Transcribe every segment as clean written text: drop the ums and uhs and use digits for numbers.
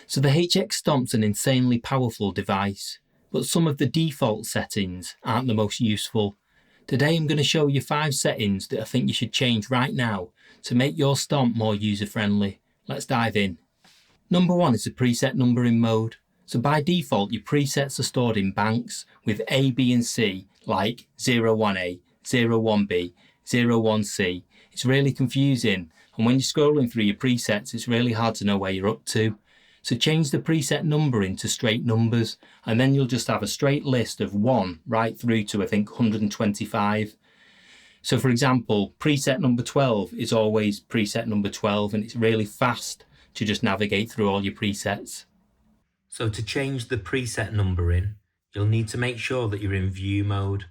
So the HX Stomp's an insanely powerful device, but some of the default settings aren't the most useful. Today I'm going to show you 5 settings that I think you should change right now to make your Stomp more user-friendly. Let's dive in. Number 1 is the preset numbering mode. So by default your presets are stored in banks with A, B and C, like 01A, 01B, 01C. It's really confusing, and when you're scrolling through your presets it's really hard to know where you're up to. So change the preset numbering to straight numbers, and then you'll just have a straight list of 1 right through to I think 125. So for example, preset number 12 is always preset number 12, and it's really fast to just navigate through all your presets. So to change the preset numbering, you'll need to make sure that you're in view mode.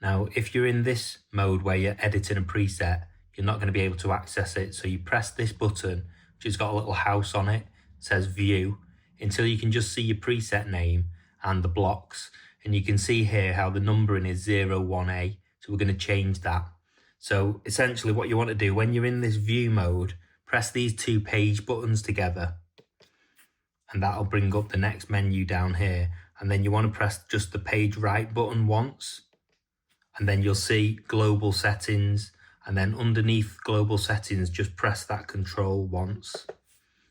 Now, if you're in this mode where you're editing a preset, you're not going to be able to access it. So you press this button, which has got a little house on it, says view, until you can just see your preset name and the blocks. And you can see here how the numbering is 01A. So we're going to change that. So essentially what you want to do when you're in this view mode, press these 2 page buttons together, and that'll bring up the next menu down here. And then you want to press just the page right button once, and then you'll see global settings, and then underneath global settings just press that control once,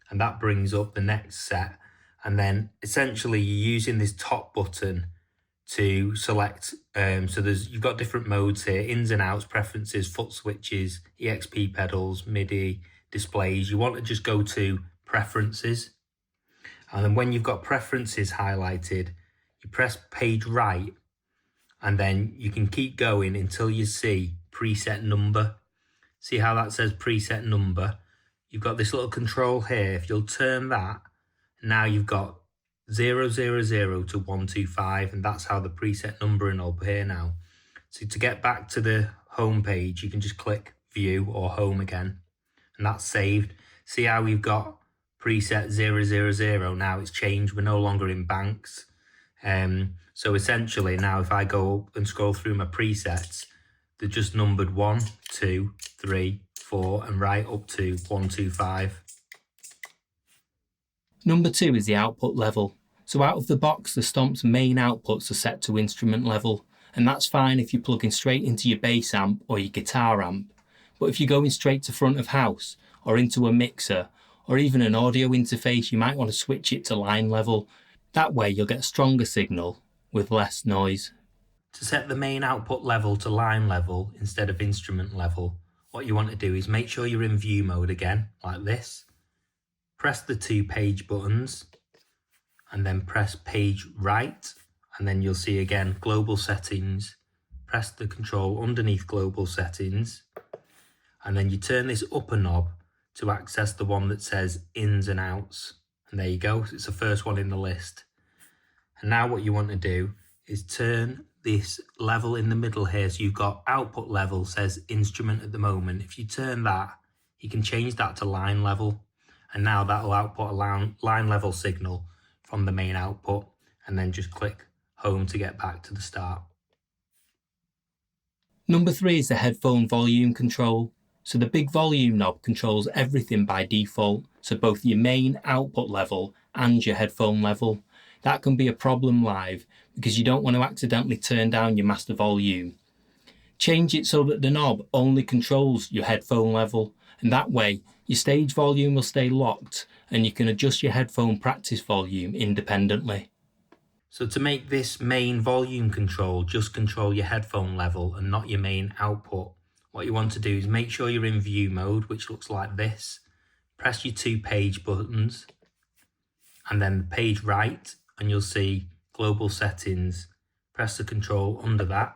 and that brings up the next set. And then essentially you're using this top button to select, so you've got different modes here: ins and outs, preferences, foot switches, EXP pedals, MIDI, displays. You want to just go to preferences, and then when you've got preferences highlighted, you press page right, and then you can keep going until you see preset number. See how that says preset number? You've got this little control here. If you'll turn that, now you've got 000 to 125, and that's how the preset numbering will appear now. So to get back to the home page, you can just click view or home again, and that's saved. See how we've got preset 000 now? It's changed. We're no longer in banks. So essentially now if I go up and scroll through my presets, they're just numbered 1, 2, 3, 4 and right up to 125. Number 2 is the output level. So out of the box, the Stomp's main outputs are set to instrument level, and that's fine if you're plugging straight into your bass amp or your guitar amp. But if you're going straight to front of house or into a mixer or even an audio interface, you might want to switch it to line level. That way you'll get a stronger signal with less noise. To set the main output level to line level instead of instrument level, what you want to do is make sure you're in view mode again, like this. Press the 2 page buttons and then press page right, and then you'll see again global settings. Press the control underneath global settings, and then you turn this upper knob to access the one that says ins and outs, and there you go, it's the first one in the list. And now what you want to do is turn this level in the middle here, so you've got output level says instrument at the moment. If you turn that, you can change that to line level, and now that'll output a line level signal from the main output, and then just click home to get back to the start. Number 3 is the headphone volume control. So the big volume knob controls everything by default, so both your main output level and your headphone level. That can be a problem live because you don't want to accidentally turn down your master volume. Change it so that the knob only controls your headphone level, and that way your stage volume will stay locked and you can adjust your headphone practice volume independently. So to make this main volume control just control your headphone level and not your main output, what you want to do is make sure you're in view mode, which looks like this. Press your 2 page buttons and then the page right, and you'll see global settings. Press the control under that,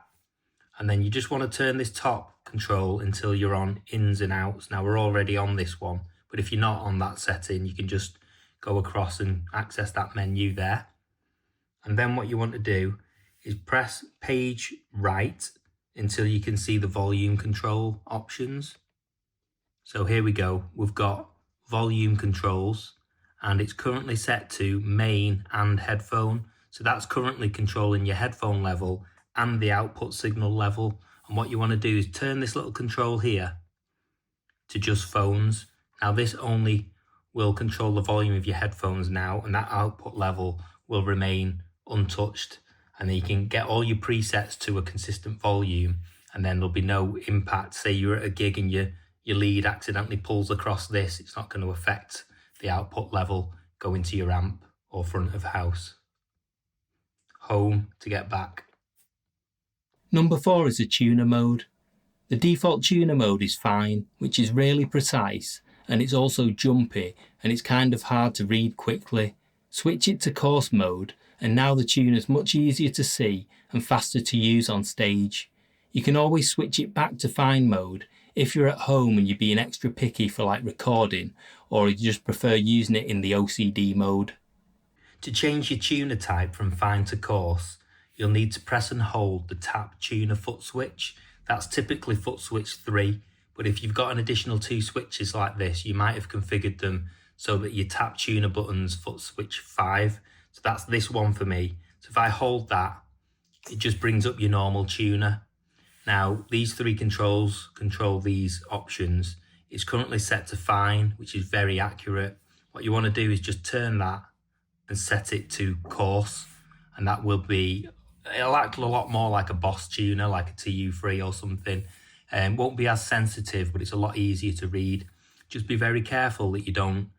and then you just want to turn this top control until you're on ins and outs. Now we're already on this one, but if you're not on that setting, you can just go across and access that menu there. And then what you want to do is press page right until you can see the volume control options. So here we go, we've got volume controls, and it's currently set to main and headphone. So that's currently controlling your headphone level and the output signal level. And what you want to do is turn this little control here to just phones. Now this only will control the volume of your headphones now, and that output level will remain untouched. And then you can get all your presets to a consistent volume, and then there'll be no impact. Say you're at a gig and your lead accidentally pulls across this, it's not going to affect the output level going to your amp or front of house. Home to get back. Number 4 is a tuner mode. The default tuner mode is fine, which is really precise, and it's also jumpy, and it's kind of hard to read quickly. Switch it to coarse mode, and now the tuner's much easier to see and faster to use on stage. You can always switch it back to fine mode if you're at home and you're being extra picky for like recording, or you just prefer using it in the OCD mode. To change your tuner type from fine to coarse, you'll need to press and hold the tap tuner foot switch. That's typically foot switch 3, but if you've got an additional 2 switches like this, you might have configured them so that your tap tuner button's foot switch 5. So that's this one for me. So if I hold that, it just brings up your normal tuner. Now, these 3 controls control these options. It's currently set to fine, which is very accurate. What you want to do is just turn that and set it to coarse, and that will be, it'll act a lot more like a Boss tuner, like a TU3 or something. Won't be as sensitive, but it's a lot easier to read. Just be very careful that you don't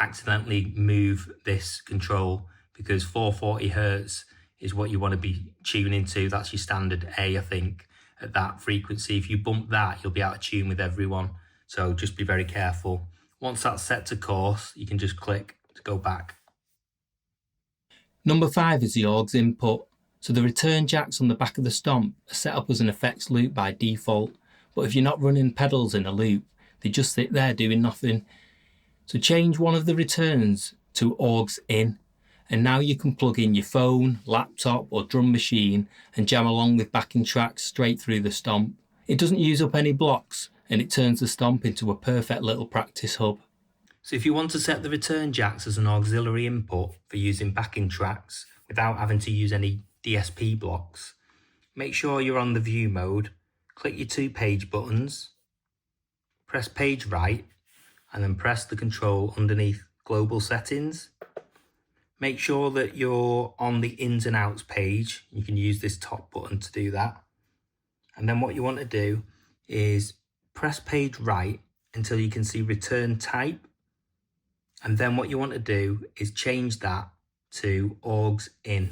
accidentally move this control, because 440 Hertz is what you want to be tuning to. That's your standard A, I think, at that frequency. If you bump that, you'll be out of tune with everyone. So just be very careful. Once that's set to coarse, you can just click to go back. Number 5 is the Aux input. So the return jacks on the back of the Stomp are set up as an effects loop by default, but if you're not running pedals in a loop, they just sit there doing nothing. So change one of the returns to Aux In, and now you can plug in your phone, laptop or drum machine and jam along with backing tracks straight through the Stomp. It doesn't use up any blocks, and it turns the Stomp into a perfect little practice hub. So if you want to set the return jacks as an auxiliary input for using backing tracks without having to use any DSP blocks, make sure you're on the view mode, click your 2 page buttons, press page right, and then press the control underneath global settings. Make sure that you're on the ins and outs page. You can use this top button to do that. And then what you want to do is press page right until you can see return type. And then what you want to do is change that to Aux In.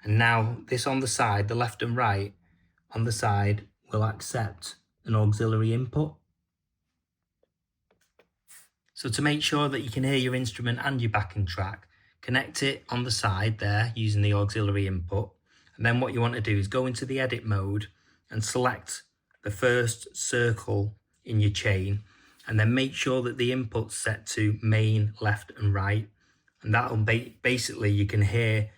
And now this on the side, the left and right on the side, will accept an auxiliary input. So to make sure that you can hear your instrument and your backing track, connect it on the side there using the auxiliary input. And then what you want to do is go into the edit mode and select the first circle in your chain, and then make sure that the input's set to main, left and right. And that'll basically, you can hear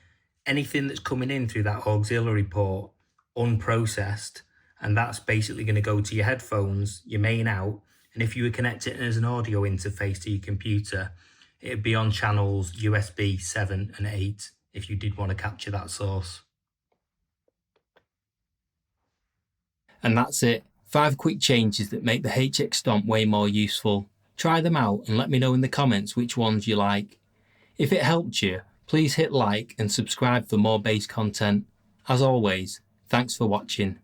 anything that's coming in through that auxiliary port unprocessed, and that's basically going to go to your headphones, your main out. And if you were connecting it as an audio interface to your computer, it'd be on channels USB 7 and 8 if you did want to capture that source. And that's it. 5 quick changes that make the HX Stomp way more useful. Try them out and let me know in the comments which ones you like. If it helped you, please hit like and subscribe for more bass content. As always, thanks for watching.